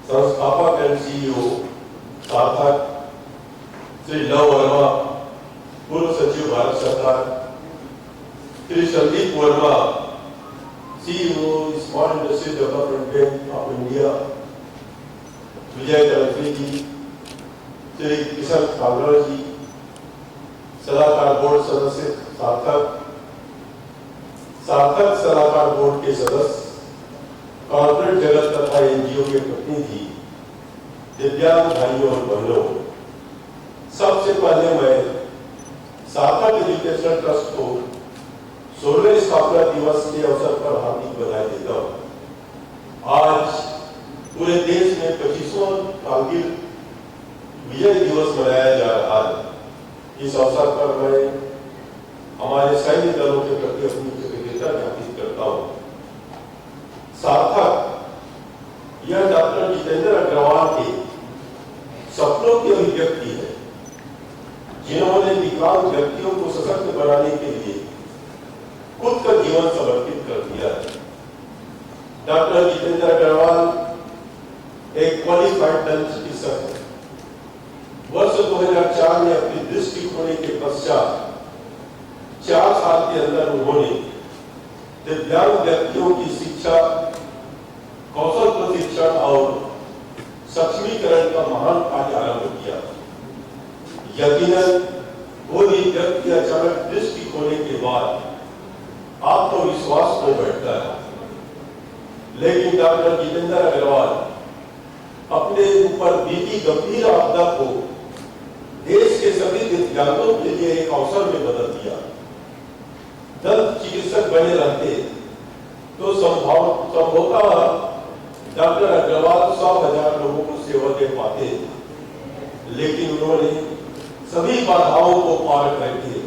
संस्थापक and CEO सार्थक श्री लव वर्मा, पूर्व सचिव भारत सरकार, Shri Sandeep Verma, CEO small industry development bank of India, Vijay Dalvi ji, Shri Kishan Kangra ji, सलाहकार बोर्ड सदस्य सार्थक सलाहकार बोर्ड के सदस्य, कॉर्पोरेट जगत तथा एनजीओ के प्रतिनिधि, दिव्यांग भाइयों और बहनों, सबसे पहले मैं सार्थक एजुकेशनल ट्रस्ट को 16वें स्थापना दिवस के अवसर पर हार्दिक बधाई देता हूँ। आज पूरे देश में 25वां कारगिल विजय दिवस मनाया जा रहा है। इस अवसर पर मैं हमारे सैन्य दलों के प्रति अपनी कृतज्ञता ज्ञापित करता हूँ। सार्थक यह डॉक्टर जितेंद्र अग्रवाल के सपनों की अभिव्यक्ति है, जिन्होंने विकलांग व्यक्तियों को सशक्त बनाने के लिए खुद का जीवन समर्पित कर दिया है। डॉक्टर जितेंद्र अग्रवाल एक क्वालिफाइड दंत चिकित्सक है। वर्ष 2004 में अपनी दृष्टि खोने के पश्चात 4 साल के अंदर उन्होंने दिव्यांग व्यक्तियों की शिक्षा, कौशल प्रशिक्षण और सक्षमीकरण का महान कार्य आरंभ किया। यकीनन कोई व्यक्ति अचानक दृष्टि खोने के बाद आत्मविश्वास खो बैठता है, लेकिन डॉक्टर जितेंद्र अग्रवाल अपने ऊपर बीती गंभीर आपदा को देश के सभी दिव्यांगों के लिए एक अवसर में बदल दिया। दंत चिकित्सक बने रहते तो संभवतः डॉक्टर अग्रवाल 100,000 लोगों को सेवा दे पाते, लेकिन उन्होंने सभी बाधाओं को पार करके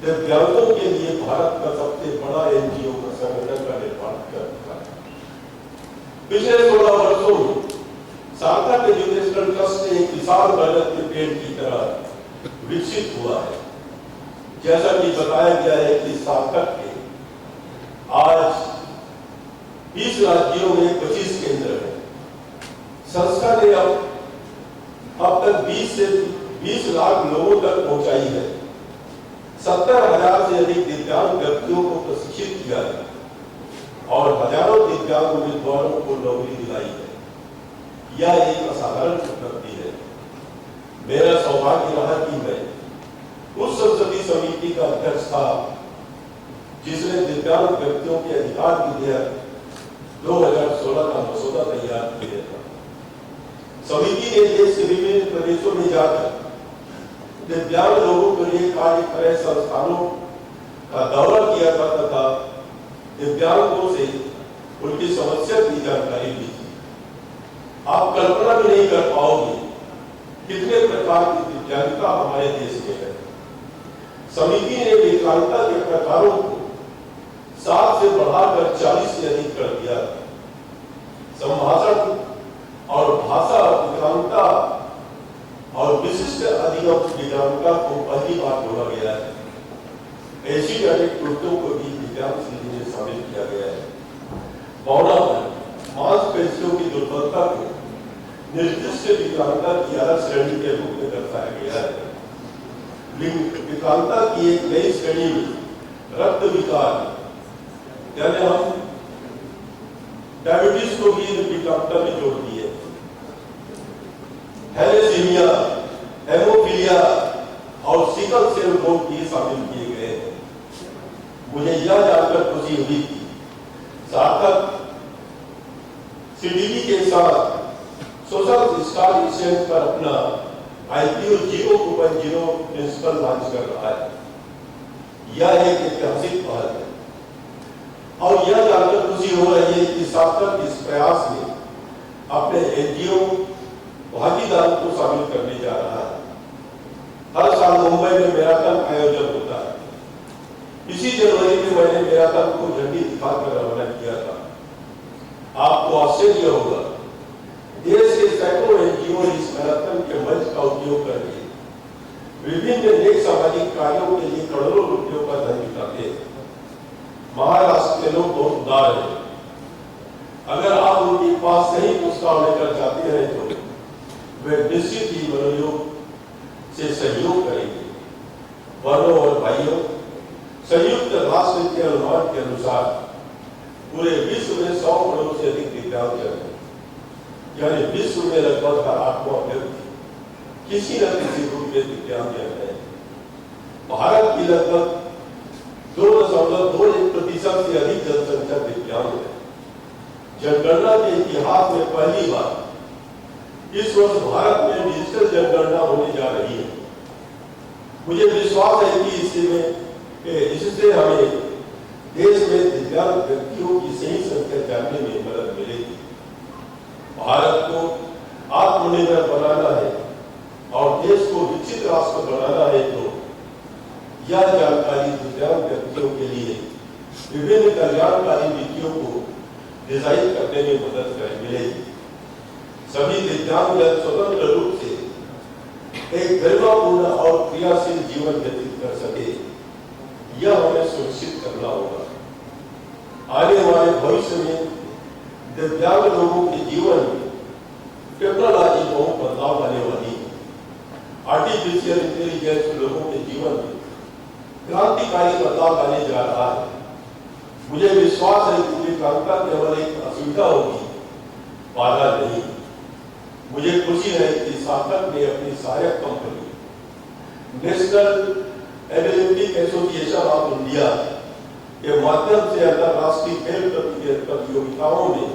दिव्यांगों के लिए भारत का सबसे बड़ा एनजीओ का संगठन का निर्माण कर दिया। पिछले 16 वर्षों में सार्थक एजुकेशनल ट्रस्ट एक विशाल बरगद के पेड़ की तरह विकसित हुआ है। जैसा कि बताया गया है कि सार्थक के आज 20 राज्यों में 25 केंद्र हैं। संस्था ने अब तक 20 लाख लोगों तक पहुंचाई है। 70,000 से अधिक दिव्यांग व्यक्तियों को प्रशिक्षित किया है और हजारों दिव्यांग उम्मीदवारों को नौकरी दिलाई है। यह एक असाधारण उपलब्धि है। मेरा सौभाग्य रहा कि मैं उस संसदीय समिति का अध्यक्ष था जिसने दिव्यांग व्यक्तियों के अधिकार विधेयक 2016 का मसौदा तैयार किया था। समिति ने देश के विभिन्न प्रदेशों में जाकर दिव्यांग लोगों के लिए कार्य कर रहे संस्थानों का दौरा किया था तथा दिव्यांगों से उनकी समस्या की जानकारी ली थी। आप कल्पना भी नहीं कर पाओगे कितने प्रकार की दिव्यांगता हमारे देश में है। समिति ने विकलांगता के प्रकारों को 7 से बढ़ाकर 40 से अधिक कर दिया। संभाषण और भाषा विकलांगता और विशिष्ट अधिगम दिव्यांगता को पहली बार जोड़ा गया है। ऐसी अनेक त्रुटियों को भी दिव्यांग श्रेणी में शामिल किया गया है। बौनापन, मांसपेशियों की दुर्बलता को निर्दिष्ट विकलांगता की अलग श्रेणी के रूप में दर्शाया गया है। विकलांगता की एक नई श्रेणी में रक्त विकार, यानी हम डायबिटीज को भी विकलांगता में जोड़ दिए। थैलेसीमिया, हेमोफीलिया और सिकल सेल रोग भी शामिल किए गए हैं। मुझे यह जानकर खुशी हुई कि सार्थक सीडीबी के साथ सोशल स्टार इंश्योरेंस पर अपना IPO 0.0 प्रिंसिपल लॉन्च कर रहा है। यह एक ऐतिहासिक पहल है और यह जानकर खुशी हो रही है कि सार्थक इस प्रयास में अपने एनजीओ भागीदारों को शामिल करने जा रहा है। हर साल मुंबई में मैराथन आयोजन होता है। इसी जनवरी में मैंने मैराथन को झंडी दिखाकर रवाना किया था। आपको आश्चर्य होगा, देश के सैकड़ों एनजीओ इस मैराथन के मंच का उपयोग करके विभिन्न नेक सामाजिक कार्यों के लिए करोड़ों रुपयों का धन जुटाते हैं। महाराष्ट्र के लोग बहुत उदार हैं। अगर आप उनके पास सही प्रस्ताव लेकर जाते हैं तो वे निश्चित ही मनोयोग से सहयोग करेंगे। बहनों और भाइयों, संयुक्त राष्ट्र के अनुमान के अनुसार पूरे विश्व में 100 करोड़ से अधिक दिव्यांगजन हैं, यानी विश्व में लगभग हर 8वां व्यक्ति किसी न किसी रूप में दिव्यांगजन है। भारत की लगभग 2.21% से अधिक जनसंख्या दिव्यांग है। जनगणना के इतिहास में पहली बार इस वर्ष भारत में डिजिटल जनगणना होने जा रही है। मुझे विश्वास है कि इससे हमें देश में दिव्यांग व्यक्तियों की सही संख्या जानने में मदद मिलेगी। भारत को आत्मनिर्भर बनाना है और देश को विकसित राष्ट्र बनाना है तो यह जानकारी दिव्यांग व्यक्तियों के लिए विभिन्न कल्याणकारी नीतियों को डिजाइन करने में मदद मिलेगी। सभी दिव्यांग स्वतंत्र रूप से एक गरिमापूर्ण और क्रियाशील जीवन व्यतीत कर सके, यह हमें सुनिश्चित करना होगा। आने वाले भविष्य में दिव्यांग लोगों के जीवन में टेक्नोलॉजी बहुत बदलाव लाने वाली है। आर्टिफिशियल इंटेलिजेंस लोगों के जीवन में क्रांतिकारी बदलाव लाने जा रहा है। मुझे विश्वास है कि विकलांगता केवल एक असुविधा होगी, बाधा नहीं। मुझे खुशी है कि सार्थक ने अपनी सहायक company national athletic association of India के माध्यम से अंतरराष्ट्रीय खेल प्रतियोगिताओं में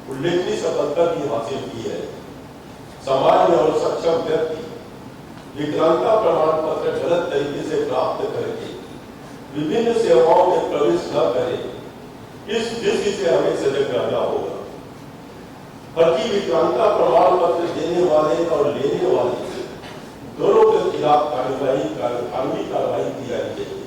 उल्लेखनीय सफलता भी हासिल की है। सामान्य और सक्षम व्यक्ति विकलांगता प्रमाण पत्र गलत तरीके से प्राप्त करके विभिन्न सेवाओं में प्रवेश न करें, इस दृष्टि से हमें सजग रहना होगा। फर्जी विकलांगता प्रमाण पत्र देने वाले और लेने वाले दोनों के खिलाफ कानूनी कार्रवाई की जानी चाहिए।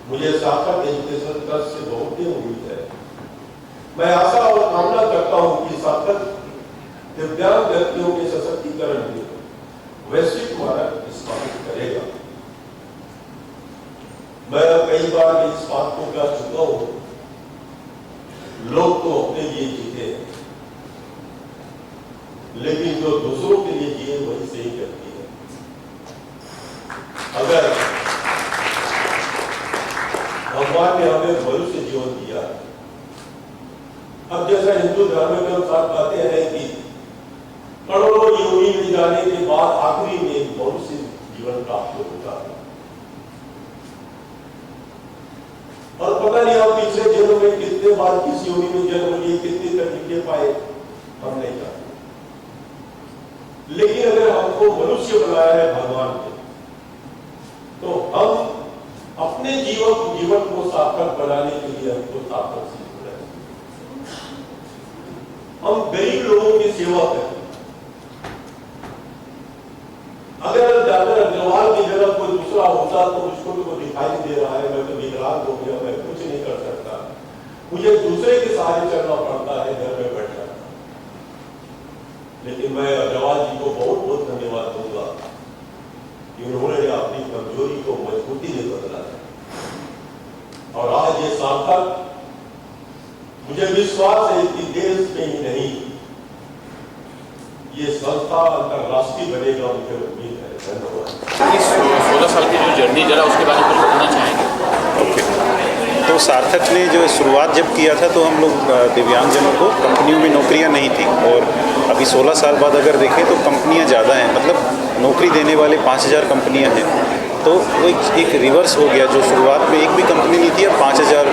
मुझे सार्थक एजुकेशन ट्रस्ट से बहुत ही उम्मीद है। मैं आशा और कामना करता हूं कि सार्थक दिव्यांग व्यक्तियों के सशक्तिकरण में वैश्विक मानक स्थापित करेगा। मैं कई बार इस बात को कह चुका हूं, लोग तो अपने लिए जीते हैं, लेकिन जो दूसरों के लिए जिए वही सही व्यक्ति है। अगर भगवान ने हमें मनुष्य जीवन दिया, अब जैसा हिंदू धर्म के अनुसार कहते हैं कि करोड़ों योनि में जाने के बाद आखिरी में मनुष्य जीवन प्राप्त होता है, और पता नहीं आप पिछले जन्म में कितने बार किस योनि में जन्म लिए, कितनी तकलीफें पाए, हम नहीं जानते। लेकिन अगर हमको मनुष्य बनाया है भगवान ने, तो हम अपने जीवन को सार्थक बनाने के लिए हमको सार्थक सीखना है। हम गरीब लोगों की सेवा करें। अगर डॉक्टर अग्रवाल की जगह कोई दूसरा होता तो उसको तो दिखाई दे रहा है, मैं तो विकलांग हो गया, मैं कुछ नहीं कर सकता, मुझे दूसरे के सहारे चलना पड़ता है, घर में बैठ जाता। लेकिन मैं अग्रवाल जी को बहुत बहुत धन्यवाद दूंगा कि उन्होंने अपनी कमजोरी को मजबूती में बदला है, और आज ये सार्थक, मुझे विश्वास है कि देश में ही नहीं ये संस्था अंतरराष्ट्रीय बनेगा, मुझे उम्मीद है। धन्यवाद। इस 16 साल की जो जर्नी जरा उसके बारे में कुछ बताना चाहेंगे? ओके, तो सार्थक ने जो शुरुआत जब किया था तो हम लोग दिव्यांगजनों को कंपनियों में नौकरियां नहीं थी, और अभी 16 साल बाद अगर देखें तो कंपनियां ज़्यादा हैं, मतलब नौकरी देने वाले 5000 कंपनियां हैं। तो वो एक रिवर्स हो गया, जो शुरुआत में एक भी कंपनी नहीं थी, अब 5000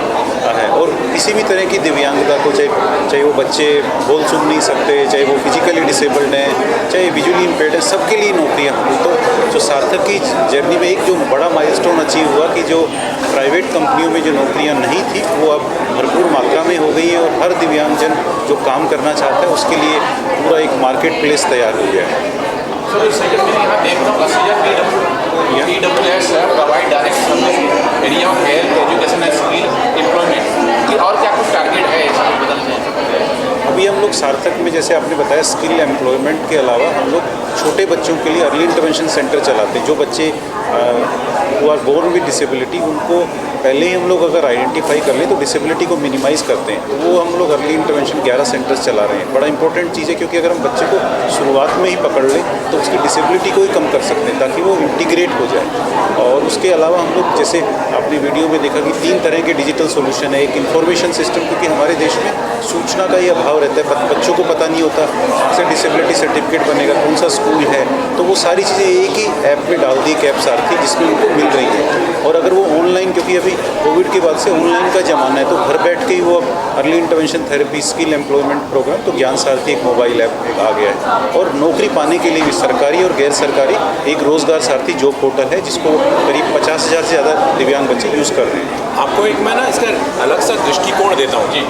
है। और किसी भी तरह की दिव्यांगता को, चाहे वो बच्चे बोल सुन नहीं सकते, चाहे वो फिजिकली डिसेबल्ड हैं, चाहे विजुअली इम्पेयर्ड हैं, सबके लिए नौकरियाँ। तो जो सार्थक की जर्नी में एक जो बड़ा माइलस्टोन अचीव हुआ कि जो प्राइवेट कंपनियों में जो नौकरियाँ नहीं थी वो अब भरपूर मात्रा में हो गई हैं, और हर दिव्यांगजन जो काम करना चाहता है उसके लिए पूरा एक मार्केट प्लेस तैयार हो गया है। सर, इससे जब मैं यहाँ देख रहा हूँ PWS provide direct service area of health education and skill employment, और क्या कुछ टारगेट है इसमें बदलने? अभी हम लोग सार्थक में, जैसे आपने बताया, स्किल एम्प्लॉयमेंट के अलावा हम लोग छोटे बच्चों के लिए अर्ली इंटरवेंशन सेंटर चलाते हैं। जो बच्चे who are born with disability, उनको पहले ही हम लोग अगर आइडेंटिफाई कर लें तो डिसेबिलिटी को मिनिमाइज़ करते हैं। तो वो हम लोग अर्ली इंटरवेंशन 11 सेंटर्स चला रहे हैं। बड़ा इंपॉर्टेंट चीज़ है, क्योंकि अगर हम बच्चे को शुरुआत में ही पकड़ लें तो उसकी डिसेबिलिटी को ही कम कर सकते हैं, ताकि वो इंटीग्रेट हो जाए। और उसके अलावा हम लोग, जैसे आपने वीडियो में देखा कि 3 तरह के डिजिटल सोल्यूशन है। एक इन्फॉर्मेशन सिस्टम, क्योंकि हमारे देश में सूचना का ही अभाव रहता है, बच्चों को पता नहीं होता कहाँ से डिसेबिलिटी सर्टिफिकेट बनेगा, कौन सा स्कूल है। तो वो सारी चीज़ें एक ही ऐप में डाल दी, कैब सारथी, जिसमें उनको मिल रही है। और अगर वो ऑनलाइन, क्योंकि अभी कोविड के बाद से ऑनलाइन का ज़माना है, तो घर बैठ के ही वो अब early intervention therapy, skill employment programme, तो ज्ञान सारथी एक मोबाइल ऐप आ गया है। और नौकरी पाने के लिए भी सरकारी और गैर सरकारी एक रोज़गार सारथी जॉब पोर्टल है, जिसको करीब 50,000 से ज़्यादा दिव्यांग बच्चे यूज़ कर रहे हैं। आपको एक मैं ना इसका अलग सा दृष्टिकोण देता हूँ जी।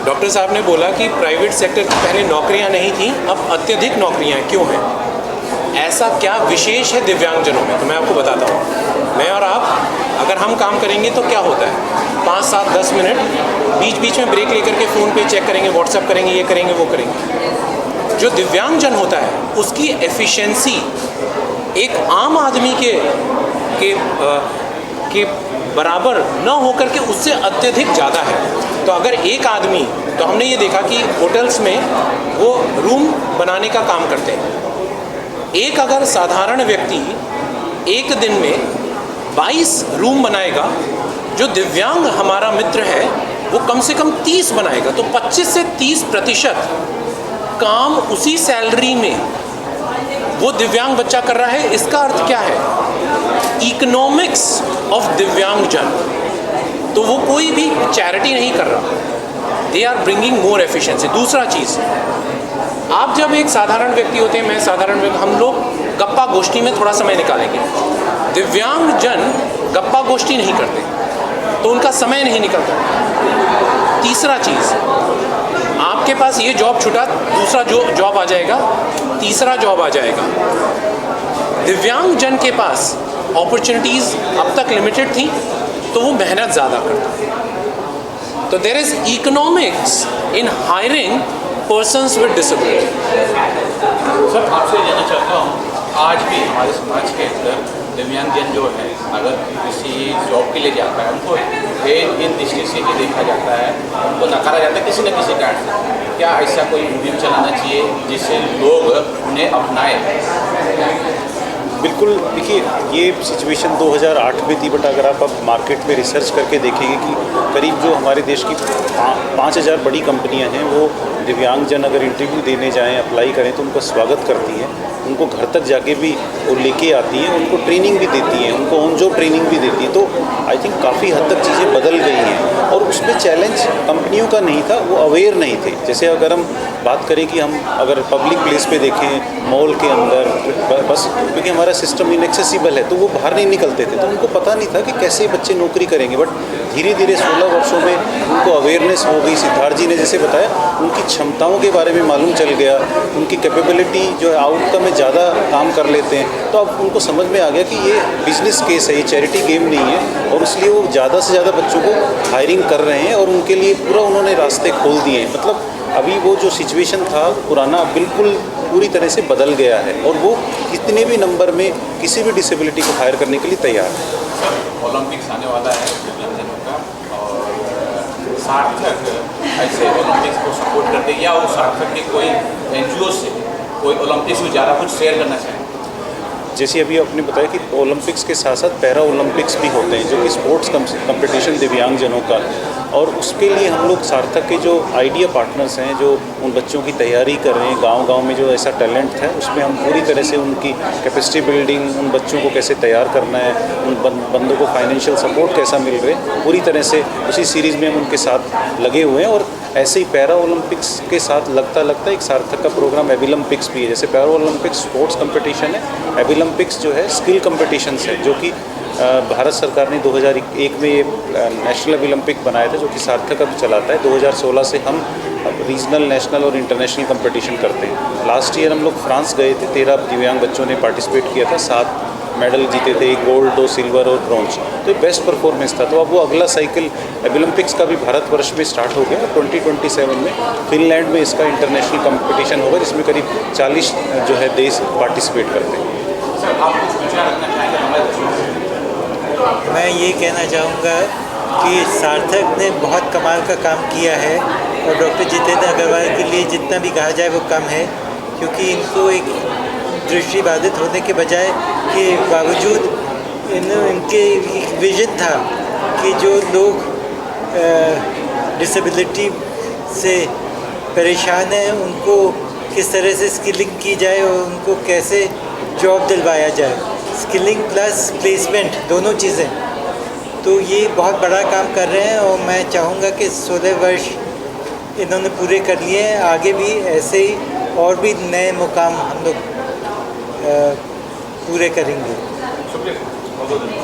डॉक्टर साहब ने बोला कि प्राइवेट सेक्टर की पहले नौकरियाँ नहीं थी, अब अत्यधिक नौकरियाँ क्यों हैं? ऐसा क्या विशेष है दिव्यांगजनों में? तो मैं आपको बताता हूँ। मैं और आप अगर हम काम करेंगे तो क्या होता है, 5, 7, 10 मिनट बीच बीच में ब्रेक लेकर के फ़ोन पे चेक करेंगे, व्हाट्सएप करेंगे, ये करेंगे, वो करेंगे। जो दिव्यांगजन होता है उसकी एफिशिएंसी एक आम आदमी के बराबर न होकर के उससे अत्यधिक ज़्यादा है। तो अगर एक आदमी, तो हमने ये देखा कि होटल्स में वो रूम बनाने का काम करते हैं। एक अगर साधारण व्यक्ति एक दिन में 22 रूम बनाएगा, जो दिव्यांग हमारा मित्र है वो कम से कम 30 बनाएगा। तो 25 से 30% काम उसी सैलरी में वो दिव्यांग बच्चा कर रहा है। इसका अर्थ क्या है? इकोनॉमिक्स ऑफ दिव्यांगजन। तो वो कोई भी चैरिटी नहीं कर रहा, they are bringing more efficiency. दूसरा चीज़, आप जब एक साधारण व्यक्ति होते हैं, मैं साधारण व्यक्ति, हम लोग गप्पा गोष्ठी में थोड़ा समय निकालेंगे। दिव्यांगजन गप्पा गोष्ठी नहीं करते, तो उनका समय नहीं निकलता। तीसरा चीज़, आपके पास ये जॉब छूटा, दूसरा जो जॉब आ जाएगा, तीसरा जॉब आ जाएगा। दिव्यांगजन के पास अपॉर्चुनिटीज़ अब तक लिमिटेड थी, तो वो मेहनत ज़्यादा करता। तो there is economics in hiring persons with disability. Sir, आपसे जानना चाहता हूँ, आज भी हमारे समाज के अंदर दिव्यांगजन जो है, अगर किसी जॉब के लिए जाता है, उनको इन दृष्टि से ही देखा जाता है, उनको नकारा जाता है किसी न किसी कारण से। क्या ऐसा कोई मुहिम चलाना चाहिए जिससे लोग उन्हें अपनाएं? बिल्कुल, देखिए ये सिचुएशन 2008 में थी, बट अगर आप अब मार्केट में रिसर्च करके देखेंगे कि करीब जो हमारे देश की 5,000 बड़ी कंपनियां हैं, वो दिव्यांगजन अगर इंटरव्यू देने जाएं, अप्लाई करें तो उनका स्वागत करती हैं, उनको घर तक जाके भी वो लेके आती हैं, उनको ट्रेनिंग भी देती हैं, उनको ऑन जॉब ट्रेनिंग भी देती हैं। तो आई थिंक काफ़ी हद तक चीज़ें बदल गई हैं। और उसमें चैलेंज कंपनियों का नहीं था, वो अवेयर नहीं थे। जैसे अगर हम बात करें कि हम अगर पब्लिक प्लेस पे देखें, मॉल के अंदर, बस क्योंकि हमारा सिस्टम इनएक्सेसिबल है तो वो बाहर नहीं निकलते थे, तो उनको पता नहीं था कि कैसे बच्चे नौकरी करेंगे। बट धीरे धीरे 16 वर्षों में उनको अवेयरनेस हो गई। सिद्धार्थ जी ने जैसे बताया, उनकी क्षमताओं के बारे में मालूम चल गया, उनकी कैपेबिलिटी जो है आउटकम में ज़्यादा काम कर लेते हैं। तो अब उनको समझ में आ गया कि ये बिजनेस केस है, ये चैरिटी गेम नहीं है, और इसलिए वो ज़्यादा से ज़्यादा बच्चों को हायरिंग कर रहे हैं और उनके लिए पूरा उन्होंने रास्ते खोल दिए हैं। मतलब अभी वो जो सिचुएशन था पुराना बिल्कुल पूरी तरह से बदल गया है, और वो कितने भी नंबर में किसी भी डिसेबिलिटी को हायर करने के लिए तैयार है। ओलंपिक्स आने वाला है दिव्यांगजनों का, और सार्थक ऐसे ओलंपिक्स को सपोर्ट करते हैं, या वो सार्थक के कोई NGO से कोई ओलंपिक्स में ज़्यादा कुछ शेयर करना चाहें? जैसे अभी आपने बताया कि ओलंपिक्स के साथ साथ पैरा ओलंपिक्स भी होते हैं, जो कि स्पोर्ट्स कंपटीशन दिव्यांगजनों का, और उसके लिए हम लोग सार्थक के जो आइडिया पार्टनर्स हैं, जो उन बच्चों की तैयारी कर रहे हैं, गांव-गांव में जो ऐसा टैलेंट है, उसमें हम पूरी तरह से उनकी कैपेसिटी बिल्डिंग, उन बच्चों को कैसे तैयार करना है, उन बंदों को फाइनेंशियल सपोर्ट कैसा मिल रहा है, पूरी तरह से उसी सीरीज़ में हम उनके साथ लगे हुए हैं। और ऐसे ही पैरा ओलंपिक्स के साथ लगता एक सार्थक का प्रोग्राम एबिलम्पिक्स भी है। जैसे पैरा ओलंपिक्स स्पोर्ट्स कंपटीशन है, एबिलम्पिक्स जो है स्किल कंपटीशंस है, जो कि भारत सरकार ने 2001 में ये नेशनल एबिलम्पिक बनाया था, जो कि सार्थक अब चलाता है। 2016 से हम रीजनल, नेशनल और इंटरनेशनल कंपटीशन करते हैं। लास्ट ईयर हम लोग फ्रांस गए थे, 13 दिव्यांग बच्चों ने पार्टिसिपेट किया था, 7 मेडल जीते थे, 1 गोल्ड, 2 सिल्वर और ब्रॉन्ज। तो ये बेस्ट परफॉर्मेंस था। तो अब वो अगला साइकिल एबिलम्पिक्स का भी भारतवर्ष में स्टार्ट हो गया। 2027 में फिनलैंड में इसका इंटरनेशनल कंपटीशन होगा, जिसमें करीब 40 जो है देश पार्टिसिपेट करते हैं। सर, आप कुछ विचार रखना चाहेंगे हमारे? मैं ये कहना चाहूँगा कि सार्थक ने बहुत कमाल का काम किया है और डॉक्टर जितेंद्र अग्रवाल के लिए जितना भी कहा जाए वो कम है, क्योंकि इनको एक दृष्टिबाधित होने के बजाय के बावजूद इनके एक विजन था कि जो लोग डिसेबिलिटी से परेशान हैं उनको किस तरह से स्किलिंग की जाए और उनको कैसे जॉब दिलवाया जाए, स्किलिंग प्लस प्लेसमेंट दोनों चीज़ें। तो ये बहुत बड़ा काम कर रहे हैं और मैं चाहूँगा कि 16 वर्ष इन्होंने पूरे कर लिए हैं, आगे भी ऐसे ही और भी नए मुकाम हम लोग पूरे करेंगे। शुक्रिया।